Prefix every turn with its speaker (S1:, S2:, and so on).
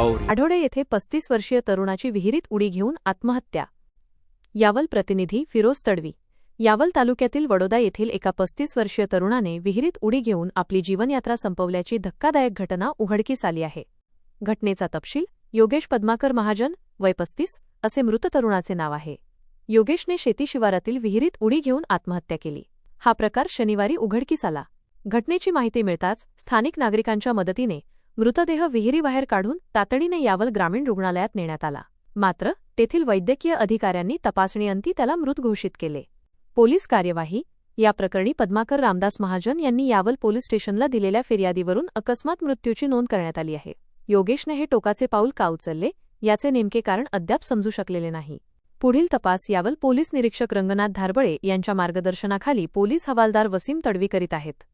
S1: राहुरी
S2: आढोडे येथे 35 वर्षीय तरुणाची विहिरीत उडी घेऊन आत्महत्या. यावल प्रतिनिधी फिरोज तडवी. यावल तालुक्यातील वडोदा येथील एका 35 वर्षीय तरुणाने विहिरीत उडी घेऊन आपली जीवनयात्रा संपवल्याची धक्कादायक घटना उघडकीस आली आहे. घटनेचा तपशील: योगेश पद्माकर महाजन, वय 35, असे मृत तरुणाचे नाव आहे. योगेशने शेती शिवारातील विहिरीत उडी घेऊन आत्महत्या केली. हा प्रकार शनिवारी उघडकीस आला. घटनेची माहिती मिळताच स्थानिक नागरिकांच्या मदतीने मृतदेह विहिरीबाहेर काढून तातडीने यावल ग्रामीण रुग्णालयात नेण्यात आला. मात्र तेथील वैद्यकीय अधिकाऱ्यांनी तपासणीअंती त्याला मृत घोषित केले. पोलीस कार्यवाही: या प्रकरणी पद्माकर रामदास महाजन यांनी यावल पोलीस स्टेशनला दिलेल्या फिर्यादीवरून अकस्मात मृत्यूची नोंद करण्यात आली आहे. योगेशने हे टोकाचे पाऊल का उचलले याचे नेमके कारण अद्याप समजू शकलेले नाही. पुढील तपास यावल पोलीस निरीक्षक रंगनाथ धारबळे यांच्या मार्गदर्शनाखाली पोलीस हवालदार वसीम तडवी करीत आहेत.